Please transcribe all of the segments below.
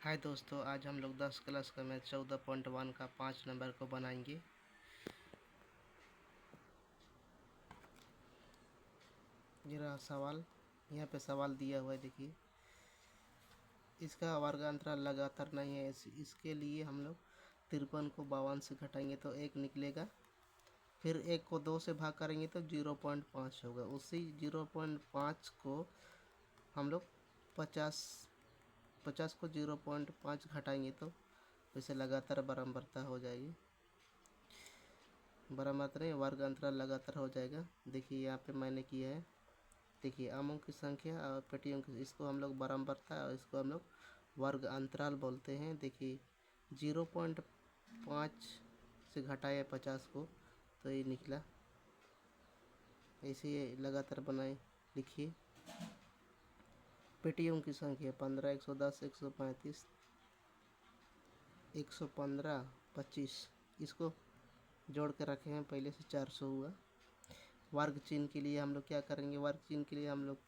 हाय दोस्तों, आज हम लोग 10 क्लास का मैथ 14.1 का 5 नंबर को बनाएंगे। ये रहा सवाल। यहाँ पे सवाल दिया हुआ है, देखिए। इसका वर्गांतराल लगातार नहीं है, इसके लिए हम लोग 53 को 52 से घटाएंगे तो 1 निकलेगा। फिर 1 को 2 से भाग करेंगे तो 0.5 होगा। उसी 0.5 को हम लोग 50 को 0.5 घटाएंगे तो वैसे लगातार बराबरता हो जाएगी। बराबर नहीं, वर्ग अंतराल लगातार हो जाएगा। देखिए यहाँ पे मैंने किया है। देखिए आमों की संख्या और पेटियों की, इसको हम लोग बराबरता और इसको हम लोग वर्ग अंतराल बोलते हैं। देखिए 0.5 से घटाया 50 को तो ये निकला। ऐसे ही लगातार बनाए। लिखिए पेटियों की संख्या 15, 110, 135, 115, 25, इसको जोड़ के रखे हैं। पहले से 400 हुआ। वर्ग चिन्ह के लिए हम लोग क्या करेंगे? वर्ग चिन्ह के लिए हम लोग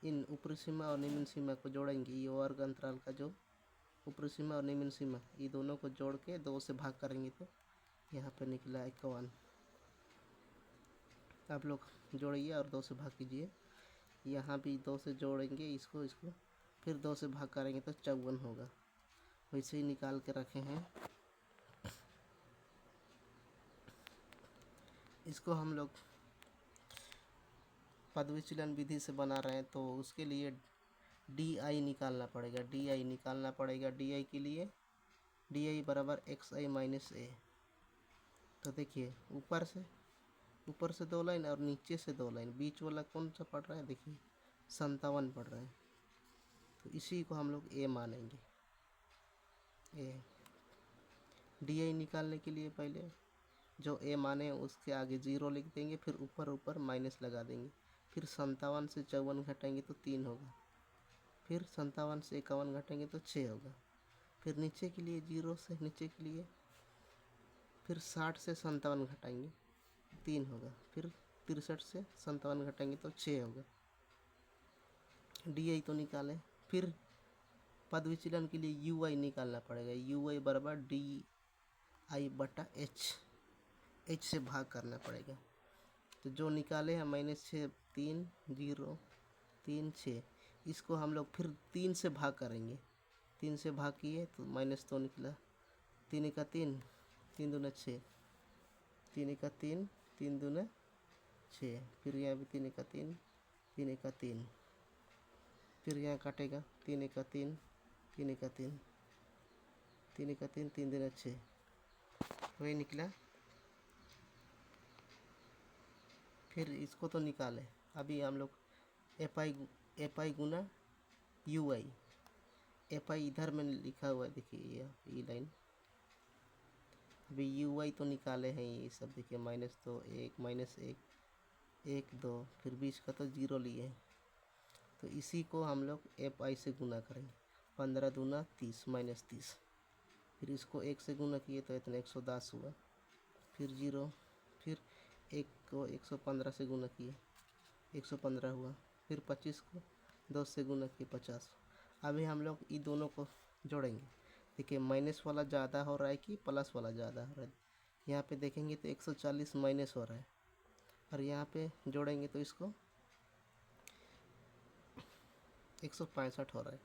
इन ऊपरी सीमा और निम्न सीमा को जोड़ेंगे। ये वर्ग अंतराल का जो ऊपरी सीमा और निम्न सीमा, ये दोनों को जोड़ के 2 से भाग करेंगे तो यहाँ पे निकला 51। आप लोग जोड़िए और 2 से भाग कीजिए। यहाँ भी 2 से जोड़ेंगे, इसको फिर 2 से भाग करेंगे तो 54 होगा। वैसे ही निकाल के रखे हैं। इसको हम लोग पदविचलन विधि से बना रहे हैं तो उसके लिए DI निकालना पड़ेगा। DI निकालना पड़ेगा। DI के लिए DI बराबर XI माइनस A। तो देखिए ऊपर से 2 लाइन और नीचे से 2 लाइन, बीच वाला कौन सा पड़ रहा है? देखिए 57 पड़ रहा है। तो इसी को हम लोग A मानेंगे। A DI निकालने के लिए पहले जो A माने उसके आगे 0 लिख देंगे, फिर ऊपर माइनस लगा देंगे। फिर 57 से 54 घटाएंगे तो 3 होगा। फिर 57 से 51 घटाएंगे तो 6 होगा। फिर नीचे के लिए 0 से नीचे के लिए फिर 60 से 57 घटाएंगे 3 होगा। फिर 63 से 57 घटाएंगे तो 6 होगा। DI तो निकालें। फिर पद विचलन के लिए UI निकालना पड़ेगा। UI बराबर DI बटा H से भाग करना पड़ेगा। तो जो निकाले हैं -6, 3, 0, 3, 6, इसको हम लोग फिर 3 से भाग करेंगे। 3 से भाग किए तो -2 निकला। 3 का 3, 3 दूना 6, 3 का 3, 3 दूना 6। फिर यहाँ भी 3 का 3, 3 का 3, फिर यहाँ काटेगा 3 का 3, 3 का 3, 3 का 3, 3 दूना 6, वही निकला। फिर इसको तो निकाले। अभी हम लोग FI गुना UI। FI इधर में लिखा हुआ है, देखिए ये लाइन। अभी UI तो निकाले हैं ये सब। देखिए -2, 1, -1, 1, 2, फिर बीच का तो 0 लिए। तो इसी को हम लोग FI से गुना करेंगे। 15 दूना 30, -30। फिर इसको 1 से गुना किए तो इतना 110 हुआ। फिर 0, फिर 1 को 115 से गुना किए 115 हुआ। फिर 25 को 2 से गुना किए 50। अभी हम लोग इन दोनों को जोड़ेंगे। देखिए माइनस वाला ज़्यादा हो रहा है कि प्लस वाला ज़्यादा हो रहा है? यहाँ पे देखेंगे तो 140 माइनस हो रहा है, और यहाँ पे जोड़ेंगे तो इसको 165 हो रहा है।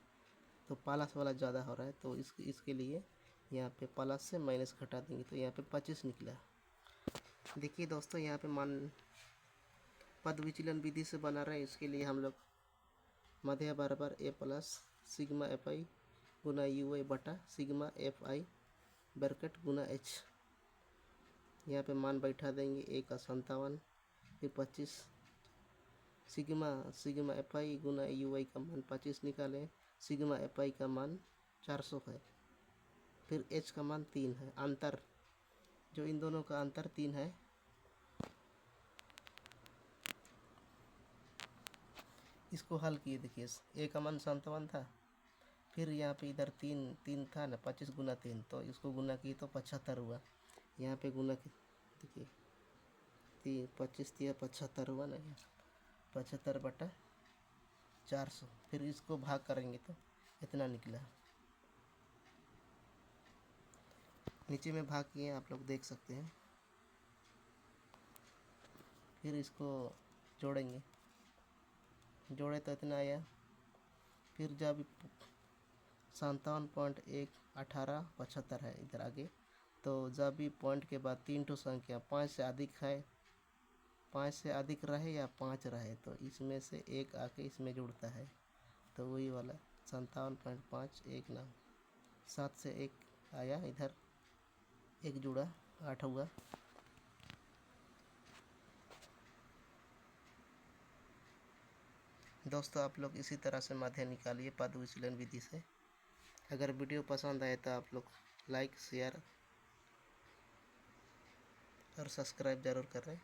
तो प्लस वाला ज़्यादा हो रहा है, तो इसके लिए यहाँ पे प्लस से माइनस घटा देंगे तो यहाँ पे 25 निकला। देखिए दोस्तों, यहाँ पे मान पद विचलन विधि से बना रहे हैं। इसके लिए हम लोग मध्य बराबर A plus sigma FI Guna UI बटा सिग्मा FI ब्रैकेट गुना H। यहाँ पे मान बैठा देंगे। A का 57, फिर 25 सिग्मा FI गुना UI का मान 25 निकालें। सिग्मा FI का मान 400 है। फिर H का मान 3 है। अंतर जो इन दोनों का अंतर 3 है। इसको हल किए। देखिए A का मान 57 था, फिर यहाँ पे इधर 3 था ना, 25 गुना 3, तो इसको गुना किए तो 75 हुआ। यहाँ पे गुना की देखिए 25 दिया 75 हुआ ना, 75 बटा 400। फिर इसको भाग करेंगे तो इतना निकला। नीचे में भाग किए आप लोग देख सकते हैं। फिर इसको जोड़ेंगे, जोड़े तो इतना आया। फिर जब 57.11875 है इधर आगे, तो जब भी पॉइंट के बाद 3 ठो संख्या 5 से अधिक है, 5 से अधिक रहे या 5 रहे, तो इसमें से एक आके इसमें जुड़ता है। तो वही वाला 57.519 7 से एक आया, इधर एक जुड़ा, 8 हुआ। दोस्तों आप लोग इसी तरह से माध्य निकालिए पद विचलन विधि से। अगर वीडियो पसंद आए तो आप लोग लाइक, शेयर और सब्सक्राइब ज़रूर करें।